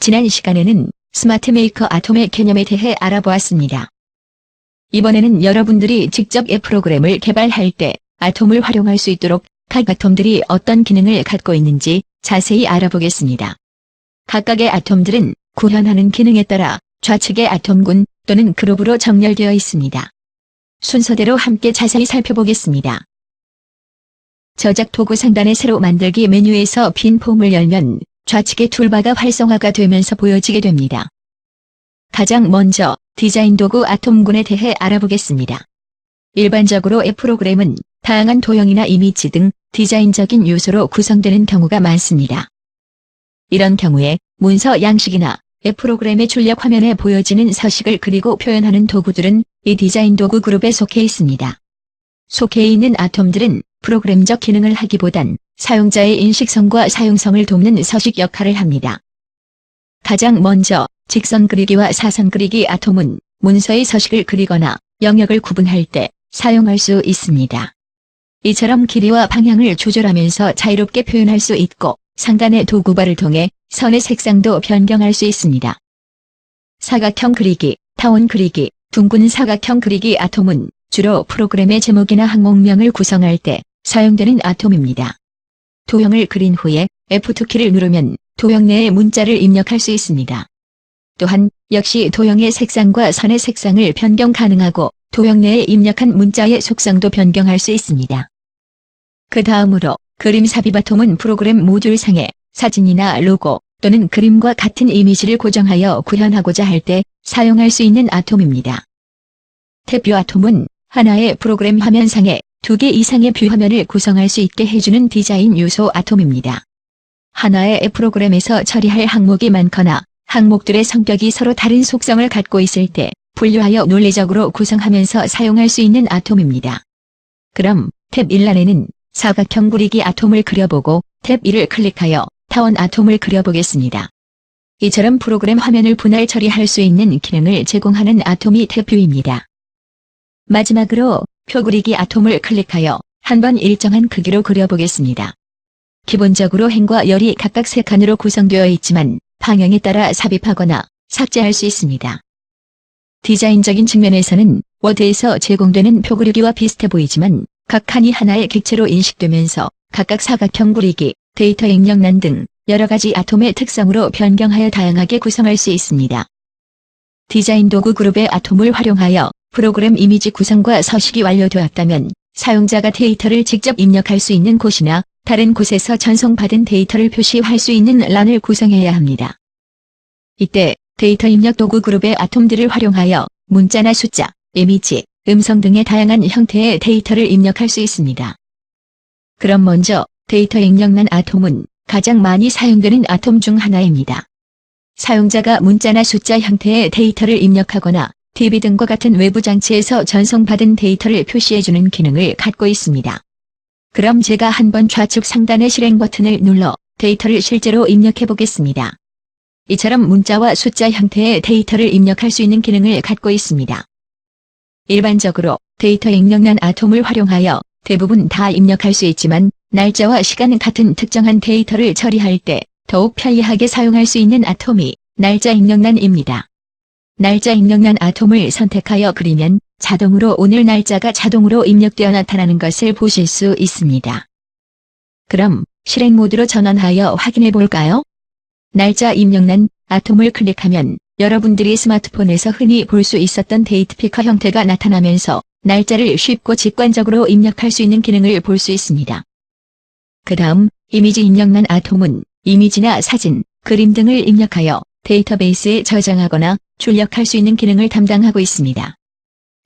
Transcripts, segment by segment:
지난 시간에는 스마트 메이커 아톰의 개념에 대해 알아보았습니다. 이번에는 여러분들이 직접 앱 프로그램을 개발할 때 아톰을 활용할 수 있도록 각 아톰들이 어떤 기능을 갖고 있는지 자세히 알아보겠습니다. 각각의 아톰들은 구현하는 기능에 따라 좌측의 아톰군 또는 그룹으로 정렬되어 있습니다. 순서대로 함께 자세히 살펴보겠습니다. 저작 도구 상단의 새로 만들기 메뉴에서 빈 폼을 열면 좌측의 툴바가 활성화가 되면서 보여지게 됩니다. 가장 먼저 디자인 도구 아톰군에 대해 알아보겠습니다. 일반적으로 앱 프로그램은 다양한 도형이나 이미지 등 디자인적인 요소로 구성되는 경우가 많습니다. 이런 경우에 문서 양식이나 앱 프로그램의 출력 화면에 보여지는 서식을 그리고 표현하는 도구들은 이 디자인 도구 그룹에 속해 있습니다. 속해 있는 아톰들은 프로그램적 기능을 하기보단 사용자의 인식성과 사용성을 돕는 서식 역할을 합니다. 가장 먼저 직선 그리기와 사선 그리기 아톰은 문서의 서식을 그리거나 영역을 구분할 때 사용할 수 있습니다. 이처럼 길이와 방향을 조절하면서 자유롭게 표현할 수 있고 상단의 도구바를 통해 선의 색상도 변경할 수 있습니다. 사각형 그리기, 타원 그리기, 둥근 사각형 그리기 아톰은 주로 프로그램의 제목이나 항목명을 구성할 때 사용되는 아톰입니다. 도형을 그린 후에 F2키를 누르면 도형 내에 문자를 입력할 수 있습니다. 또한 역시 도형의 색상과 선의 색상을 변경 가능하고 도형 내에 입력한 문자의 속성도 변경할 수 있습니다. 그 다음으로 그림 삽입 아톰은 프로그램 모듈상에 사진이나 로고 또는 그림과 같은 이미지를 고정하여 구현하고자 할 때 사용할 수 있는 아톰입니다. 탭뷰 아톰은 하나의 프로그램 화면상에 2개 이상의 뷰 화면을 구성할 수 있게 해주는 디자인 요소 아톰입니다. 하나의 앱 프로그램에서 처리할 항목이 많거나 항목들의 성격이 서로 다른 속성을 갖고 있을 때 분류하여 논리적으로 구성하면서 사용할 수 있는 아톰입니다. 그럼 탭 1란에는 사각형 그리기 아톰을 그려보고 탭 2를 클릭하여 타원 아톰을 그려보겠습니다. 이처럼 프로그램 화면을 분할 처리할 수 있는 기능을 제공하는 아톰이 탭뷰입니다. 마지막으로 표 그리기 아톰을 클릭하여 한번 일정한 크기로 그려보겠습니다. 기본적으로 행과 열이 각각 3칸으로 구성되어 있지만 방향에 따라 삽입하거나 삭제할 수 있습니다. 디자인적인 측면에서는 워드에서 제공되는 표 그리기와 비슷해 보이지만 각 칸이 하나의 객체로 인식되면서 각각 사각형 그리기, 데이터 입력란 등 여러가지 아톰의 특성으로 변경하여 다양하게 구성할 수 있습니다. 디자인 도구 그룹의 아톰을 활용하여 프로그램 이미지 구성과 서식이 완료되었다면 사용자가 데이터를 직접 입력할 수 있는 곳이나 다른 곳에서 전송받은 데이터를 표시할 수 있는 란을 구성해야 합니다. 이때 데이터 입력 도구 그룹의 아톰들을 활용하여 문자나 숫자, 이미지, 음성 등의 다양한 형태의 데이터를 입력할 수 있습니다. 그럼 먼저 데이터 입력란 아톰은 가장 많이 사용되는 아톰 중 하나입니다. 사용자가 문자나 숫자 형태의 데이터를 입력하거나 TV 등과 같은 외부 장치에서 전송받은 데이터를 표시해주는 기능을 갖고 있습니다. 그럼 제가 한번 좌측 상단의 실행 버튼을 눌러 데이터를 실제로 입력해 보겠습니다. 이처럼 문자와 숫자 형태의 데이터를 입력할 수 있는 기능을 갖고 있습니다. 일반적으로 데이터 입력란 아톰을 활용하여 대부분 다 입력할 수 있지만 날짜와 시간 같은 특정한 데이터를 처리할 때 더욱 편리하게 사용할 수 있는 아톰이 날짜 입력란입니다. 날짜 입력란 아톰을 선택하여 그리면 자동으로 오늘 날짜가 자동으로 입력되어 나타나는 것을 보실 수 있습니다. 그럼 실행 모드로 전환하여 확인해 볼까요? 날짜 입력란 아톰을 클릭하면 여러분들이 스마트폰에서 흔히 볼 수 있었던 데이트 피커 형태가 나타나면서 날짜를 쉽고 직관적으로 입력할 수 있는 기능을 볼 수 있습니다. 그 다음 이미지 입력란 아톰은 이미지나 사진, 그림 등을 입력하여 데이터베이스에 저장하거나 출력할 수 있는 기능을 담당하고 있습니다.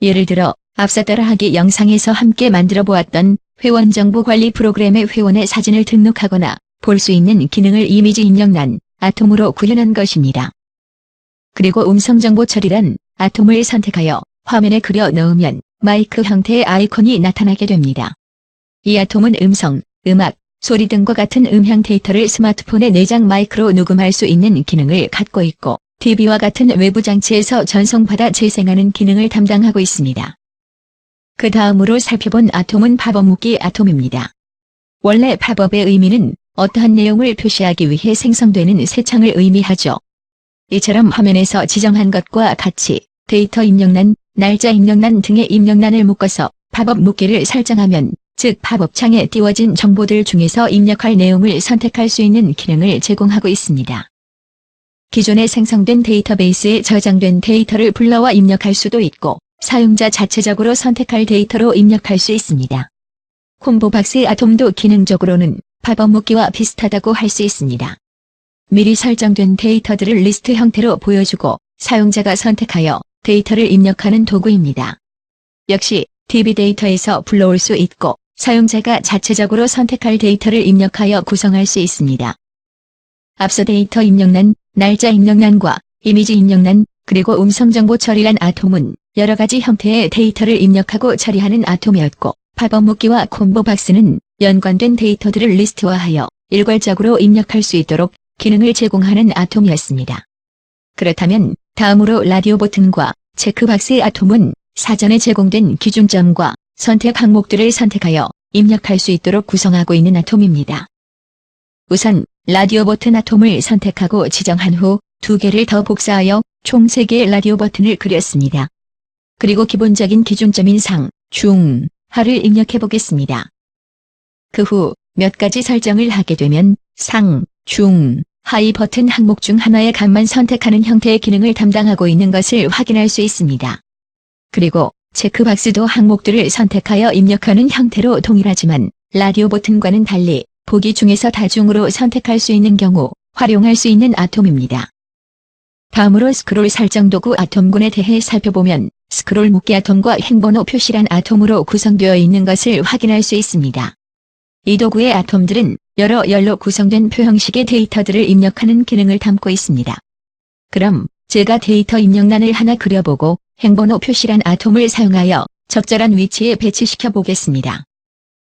예를 들어 앞서 따라하기 영상에서 함께 만들어 보았던 회원 정보 관리 프로그램의 회원의 사진을 등록하거나 볼 수 있는 기능을 이미지 입력란 아톰으로 구현한 것입니다. 그리고 음성 정보 처리란 아톰을 선택하여 화면에 그려 넣으면 마이크 형태의 아이콘이 나타나게 됩니다. 이 아톰은 음성, 음악, 소리 등과 같은 음향 데이터를 스마트폰의 내장 마이크로 녹음할 수 있는 기능을 갖고 있고 TV와 같은 외부 장치에서 전송받아 재생하는 기능을 담당하고 있습니다. 그 다음으로 살펴본 아톰은 팝업 묶기 아톰입니다. 원래 팝업의 의미는 어떠한 내용을 표시하기 위해 생성되는 새 창을 의미하죠. 이처럼 화면에서 지정한 것과 같이 데이터 입력란, 날짜 입력란 등의 입력란을 묶어서 팝업 묶기를 설정하면, 즉 팝업창에 띄워진 정보들 중에서 입력할 내용을 선택할 수 있는 기능을 제공하고 있습니다. 기존에 생성된 데이터베이스에 저장된 데이터를 불러와 입력할 수도 있고, 사용자 자체적으로 선택할 데이터로 입력할 수 있습니다. 콤보박스 아톰도 기능적으로는 팝업 묶기와 비슷하다고 할 수 있습니다. 미리 설정된 데이터들을 리스트 형태로 보여주고 사용자가 선택하여 데이터를 입력하는 도구입니다. 역시 DB 데이터에서 불러올 수 있고 사용자가 자체적으로 선택할 데이터를 입력하여 구성할 수 있습니다. 앞서 데이터 입력란, 날짜 입력란과 이미지 입력란, 그리고 음성정보 처리란 아톰은 여러 가지 형태의 데이터를 입력하고 처리하는 아톰이었고, 팝업 묶기와 콤보박스는 연관된 데이터들을 리스트화하여 일괄적으로 입력할 수 있도록 기능을 제공하는 아톰이었습니다. 그렇다면 다음으로 라디오 버튼과 체크박스 아톰은 사전에 제공된 기준점과 선택 항목들을 선택하여 입력할 수 있도록 구성하고 있는 아톰입니다. 우선 라디오 버튼 아톰을 선택하고 지정한 후 2개를 더 복사하여 총 3개의 라디오 버튼을 그렸습니다. 그리고 기본적인 기준점인 상, 중, 하를 입력해 보겠습니다. 그 후 몇 가지 설정을 하게 되면 상, 중, 하이 버튼 항목 중 하나의 값만 선택하는 형태의 기능을 담당하고 있는 것을 확인할 수 있습니다. 그리고 체크박스도 항목들을 선택하여 입력하는 형태로 동일하지만 라디오 버튼과는 달리 보기 중에서 다중으로 선택할 수 있는 경우 활용할 수 있는 아톰입니다. 다음으로 스크롤 설정 도구 아톰군에 대해 살펴보면 스크롤 묶기 아톰과 행번호 표시란 아톰으로 구성되어 있는 것을 확인할 수 있습니다. 이 도구의 아톰들은 여러 열로 구성된 표형식의 데이터들을 입력하는 기능을 담고 있습니다. 그럼 제가 데이터 입력란을 하나 그려보고 행번호 표시란 아톰을 사용하여 적절한 위치에 배치시켜 보겠습니다.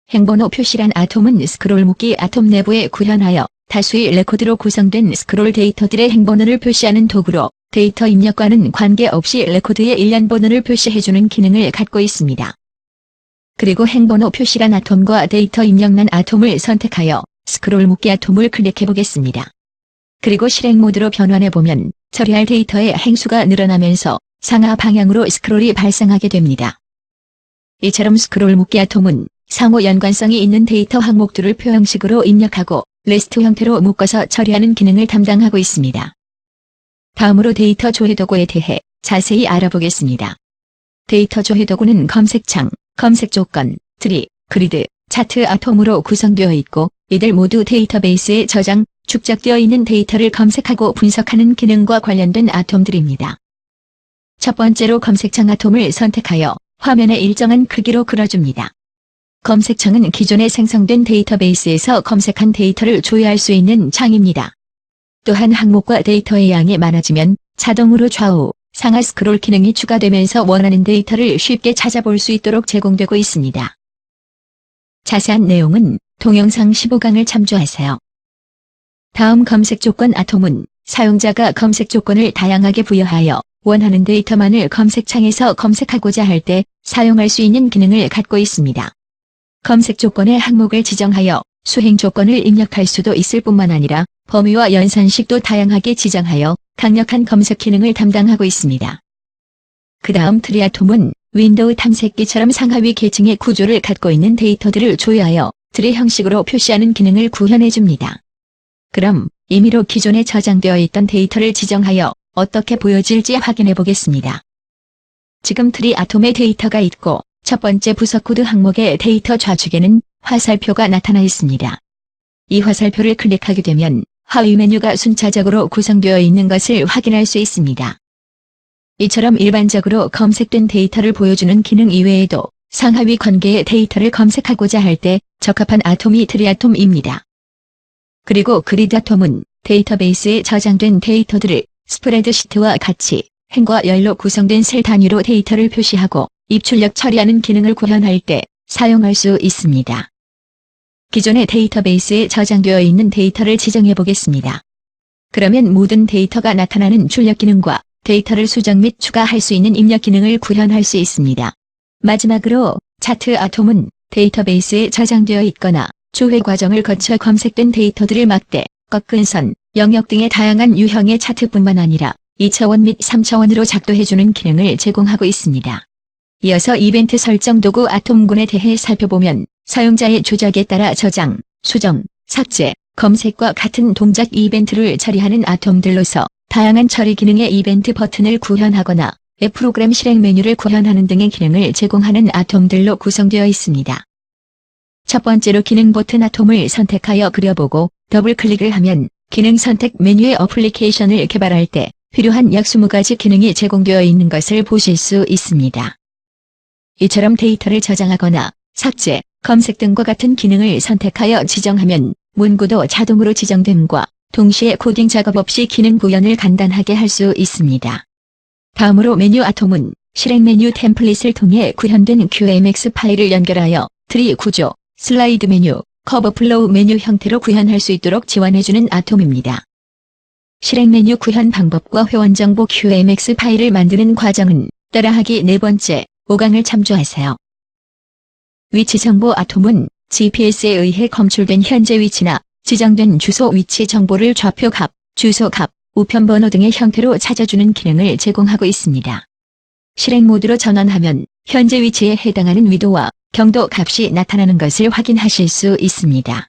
행번호 표시란 아톰은 스크롤 묶기 아톰 내부에 구현하여 다수의 레코드로 구성된 스크롤 데이터들의 행번호를 표시하는 도구로 데이터 입력과는 관계없이 레코드의 일련 번호를 표시해주는 기능을 갖고 있습니다. 그리고 행번호 표시란 아톰과 데이터 입력란 아톰을 선택하여 스크롤 묶기 아톰을 클릭해 보겠습니다. 그리고 실행 모드로 변환해보면 처리할 데이터의 행수가 늘어나면서 상하 방향으로 스크롤이 발생하게 됩니다. 이처럼 스크롤 묶기 아톰은 상호 연관성이 있는 데이터 항목들을 표형식으로 입력하고 리스트 형태로 묶어서 처리하는 기능을 담당하고 있습니다. 다음으로 데이터 조회 도구에 대해 자세히 알아보겠습니다. 데이터 조회 도구는 검색창, 검색 조건, 트리, 그리드, 차트 아톰으로 구성되어 있고 이들 모두 데이터베이스에 저장, 축적되어 있는 데이터를 검색하고 분석하는 기능과 관련된 아톰들입니다. 첫 번째로 검색창 아톰을 선택하여 화면에 일정한 크기로 그려줍니다. 검색창은 기존에 생성된 데이터베이스에서 검색한 데이터를 조회할 수 있는 창입니다. 또한 항목과 데이터의 양이 많아지면 자동으로 좌우, 상하 스크롤 기능이 추가되면서 원하는 데이터를 쉽게 찾아볼 수 있도록 제공되고 있습니다. 자세한 내용은 동영상 15강을 참조하세요. 다음 검색 조건 아톰은 사용자가 검색 조건을 다양하게 부여하여 원하는 데이터만을 검색창에서 검색하고자 할 때 사용할 수 있는 기능을 갖고 있습니다. 검색 조건의 항목을 지정하여 수행 조건을 입력할 수도 있을 뿐만 아니라 범위와 연산식도 다양하게 지정하여 강력한 검색 기능을 담당하고 있습니다. 그 다음 트리 아톰은 윈도우 탐색기처럼 상하위 계층의 구조를 갖고 있는 데이터들을 조회하여 트리 형식으로 표시하는 기능을 구현해줍니다. 그럼 임의로 기존에 저장되어 있던 데이터를 지정하여 어떻게 보여질지 확인해 보겠습니다. 지금 트리 아톰의 데이터가 있고 첫 번째 부서 코드 항목의 데이터 좌측에는 화살표가 나타나 있습니다. 이 화살표를 클릭하게 되면 하위 메뉴가 순차적으로 구성되어 있는 것을 확인할 수 있습니다. 이처럼 일반적으로 검색된 데이터를 보여주는 기능 이외에도 상하위 관계의 데이터를 검색하고자 할 때 적합한 아톰이 트리 아톰입니다. 그리고 그리드 아톰은 데이터베이스에 저장된 데이터들을 스프레드시트와 같이 행과 열로 구성된 셀 단위로 데이터를 표시하고 입출력 처리하는 기능을 구현할 때 사용할 수 있습니다. 기존의 데이터베이스에 저장되어 있는 데이터를 지정해 보겠습니다. 그러면 모든 데이터가 나타나는 출력 기능과 데이터를 수정 및 추가할 수 있는 입력 기능을 구현할 수 있습니다. 마지막으로 차트 아톰은 데이터베이스에 저장되어 있거나 조회 과정을 거쳐 검색된 데이터들을 막대, 꺾은 선, 영역 등의 다양한 유형의 차트뿐만 아니라 2차원 및 3차원으로 작동해주는 기능을 제공하고 있습니다. 이어서 이벤트 설정 도구 아톰군에 대해 살펴보면 사용자의 조작에 따라 저장, 수정, 삭제, 검색과 같은 동작 이벤트를 처리하는 아톰들로서 다양한 처리 기능의 이벤트 버튼을 구현하거나 앱 프로그램 실행 메뉴를 구현하는 등의 기능을 제공하는 아톰들로 구성되어 있습니다. 첫 번째로 기능 버튼 아톰을 선택하여 그려보고 더블 클릭을 하면 기능 선택 메뉴의 어플리케이션을 개발할 때 필요한 약 20가지 기능이 제공되어 있는 것을 보실 수 있습니다. 이처럼 데이터를 저장하거나 삭제, 검색 등과 같은 기능을 선택하여 지정하면 문구도 자동으로 지정됨과 동시에 코딩 작업 없이 기능 구현을 간단하게 할 수 있습니다. 다음으로 메뉴 아톰은 실행 메뉴 템플릿을 통해 구현된 QMX 파일을 연결하여 트리 구조, 슬라이드 메뉴, 커브 플로우 메뉴 형태로 구현할 수 있도록 지원해주는 아톰입니다. 실행 메뉴 구현 방법과 회원 정보 QMX 파일을 만드는 과정은 따라하기 4번째 5강을 참조하세요. 위치 정보 아톰은 GPS에 의해 검출된 현재 위치나 지정된 주소 위치 정보를 좌표 값, 주소 값, 우편 번호 등의 형태로 찾아주는 기능을 제공하고 있습니다. 실행 모드로 전환하면 현재 위치에 해당하는 위도와 경도 값이 나타나는 것을 확인하실 수 있습니다.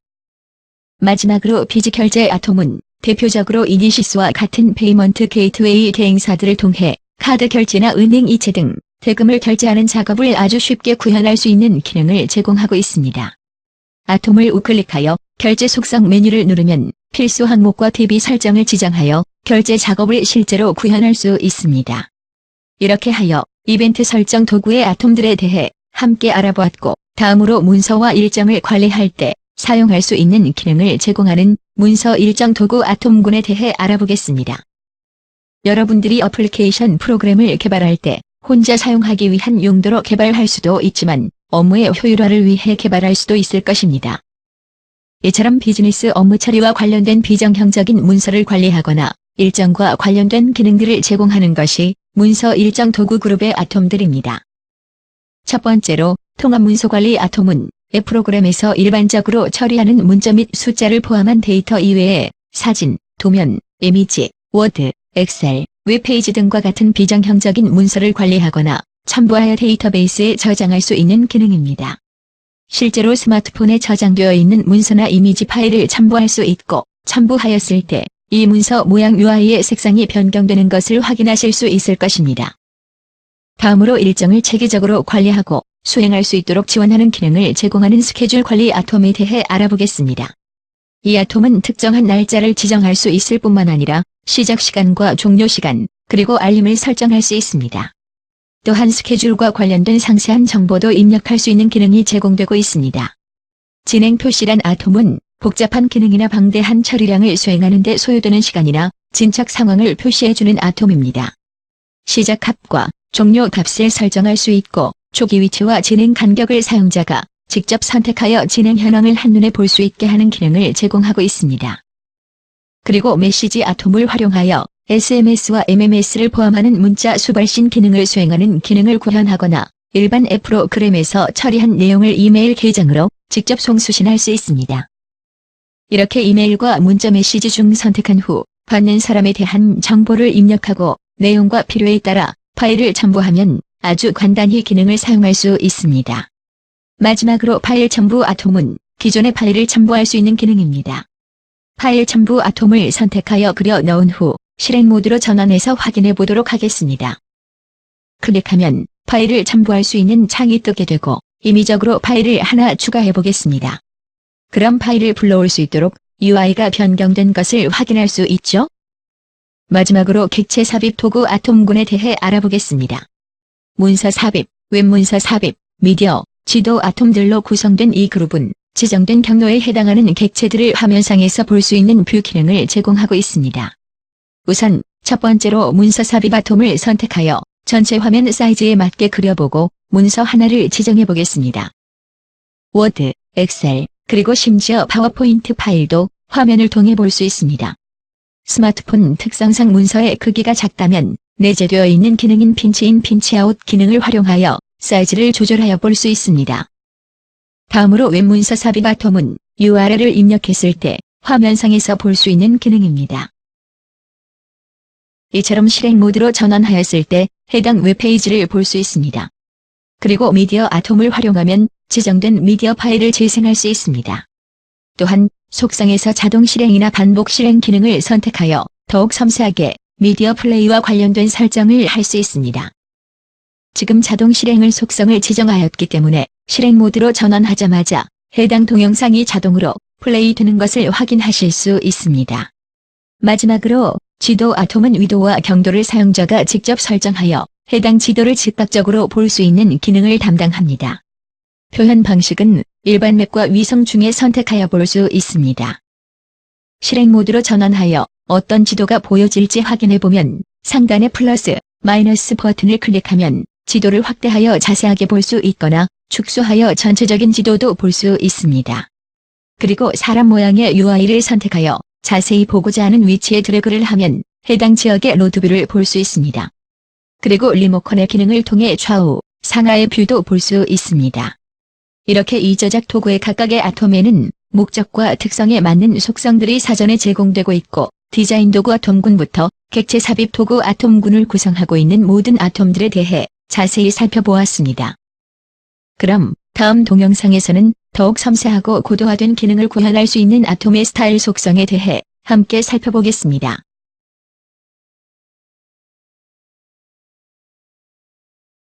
마지막으로 비지 결제 아톰은 대표적으로 이니시스와 같은 페이먼트 게이트웨이 대행사들을 통해 카드 결제나 은행 이체 등 대금을 결제하는 작업을 아주 쉽게 구현할 수 있는 기능을 제공하고 있습니다. 아톰을 우클릭하여 결제 속성 메뉴를 누르면 필수 항목과 대비 설정을 지정하여 결제 작업을 실제로 구현할 수 있습니다. 이렇게 하여 이벤트 설정 도구의 아톰들에 대해 함께 알아보았고, 다음으로 문서와 일정을 관리할 때 사용할 수 있는 기능을 제공하는 문서 일정 도구 아톰군에 대해 알아보겠습니다. 여러분들이 어플리케이션 프로그램을 개발할 때 혼자 사용하기 위한 용도로 개발할 수도 있지만 업무의 효율화를 위해 개발할 수도 있을 것입니다. 이처럼 비즈니스 업무 처리와 관련된 비정형적인 문서를 관리하거나 일정과 관련된 기능들을 제공하는 것이 문서 일정 도구 그룹의 아톰들입니다. 첫 번째로 통합문서관리 아톰은 앱 프로그램에서 일반적으로 처리하는 문자 및 숫자를 포함한 데이터 이외에 사진, 도면, 이미지, 워드, 엑셀, 웹페이지 등과 같은 비정형적인 문서를 관리하거나 첨부하여 데이터베이스에 저장할 수 있는 기능입니다. 실제로 스마트폰에 저장되어 있는 문서나 이미지 파일을 첨부할 수 있고, 첨부하였을 때 이 문서 모양 UI의 색상이 변경되는 것을 확인하실 수 있을 것입니다. 다음으로 일정을 체계적으로 관리하고 수행할 수 있도록 지원하는 기능을 제공하는 스케줄 관리 아톰에 대해 알아보겠습니다. 이 아톰은 특정한 날짜를 지정할 수 있을 뿐만 아니라 시작 시간과 종료 시간, 그리고 알림을 설정할 수 있습니다. 또한 스케줄과 관련된 상세한 정보도 입력할 수 있는 기능이 제공되고 있습니다. 진행 표시란 아톰은 복잡한 기능이나 방대한 처리량을 수행하는 데 소요되는 시간이나 진척 상황을 표시해주는 아톰입니다. 시작 값과 종료 값을 설정할 수 있고, 초기 위치와 진행 간격을 사용자가 직접 선택하여 진행 현황을 한눈에 볼 수 있게 하는 기능을 제공하고 있습니다. 그리고 메시지 아톰을 활용하여 SMS와 MMS를 포함하는 문자 수발신 기능을 수행하는 기능을 구현하거나 일반 앱 프로그램에서 처리한 내용을 이메일 계정으로 직접 송수신할 수 있습니다. 이렇게 이메일과 문자 메시지 중 선택한 후 받는 사람에 대한 정보를 입력하고 내용과 필요에 따라 파일을 첨부하면 아주 간단히 기능을 사용할 수 있습니다. 마지막으로 파일 첨부 아톰은 기존의 파일을 첨부할 수 있는 기능입니다. 파일 첨부 아톰을 선택하여 그려 넣은 후 실행 모드로 전환해서 확인해 보도록 하겠습니다. 클릭하면 파일을 첨부할 수 있는 창이 뜨게 되고 임의적으로 파일을 하나 추가해 보겠습니다. 그럼 파일을 불러올 수 있도록 UI가 변경된 것을 확인할 수 있죠? 마지막으로 객체 삽입 도구 아톰군에 대해 알아보겠습니다. 문서 삽입, 웹문서 삽입, 미디어, 지도 아톰들로 구성된 이 그룹은 지정된 경로에 해당하는 객체들을 화면상에서 볼 수 있는 뷰 기능을 제공하고 있습니다. 우선 첫 번째로 문서 삽입 아톰을 선택하여 전체 화면 사이즈에 맞게 그려보고 문서 하나를 지정해 보겠습니다. 워드, 엑셀, 그리고 심지어 파워포인트 파일도 화면을 통해 볼 수 있습니다. 스마트폰 특성상 문서의 크기가 작다면 내재되어 있는 기능인 핀치인 핀치아웃 기능을 활용하여 사이즈를 조절하여 볼 수 있습니다. 다음으로 웹문서 삽입 아톰은 URL을 입력했을 때 화면상에서 볼 수 있는 기능입니다. 이처럼 실행 모드로 전환하였을 때 해당 웹페이지를 볼 수 있습니다. 그리고 미디어 아톰을 활용하면 지정된 미디어 파일을 재생할 수 있습니다. 또한 속성에서 자동 실행이나 반복 실행 기능을 선택하여 더욱 섬세하게 미디어 플레이와 관련된 설정을 할 수 있습니다. 지금 자동 실행을 속성을 지정하였기 때문에 실행 모드로 전환하자마자 해당 동영상이 자동으로 플레이되는 것을 확인하실 수 있습니다. 마지막으로 지도 아톰은 위도와 경도를 사용자가 직접 설정하여 해당 지도를 즉각적으로 볼 수 있는 기능을 담당합니다. 표현 방식은 일반 맵과 위성 중에 선택하여 볼 수 있습니다. 실행 모드로 전환하여 어떤 지도가 보여질지 확인해보면 상단의 플러스, 마이너스 버튼을 클릭하면 지도를 확대하여 자세하게 볼 수 있거나 축소하여 전체적인 지도도 볼 수 있습니다. 그리고 사람 모양의 UI를 선택하여 자세히 보고자 하는 위치에 드래그를 하면 해당 지역의 로드뷰를 볼 수 있습니다. 그리고 리모컨의 기능을 통해 좌우, 상하의 뷰도 볼 수 있습니다. 이렇게 이 저작 도구의 각각의 아톰에는 목적과 특성에 맞는 속성들이 사전에 제공되고 있고 디자인 도구 아톰군부터 객체 삽입 도구 아톰군을 구성하고 있는 모든 아톰들에 대해 자세히 살펴보았습니다. 그럼 다음 동영상에서는 더욱 섬세하고 고도화된 기능을 구현할 수 있는 아톰의 스타일 속성에 대해 함께 살펴보겠습니다.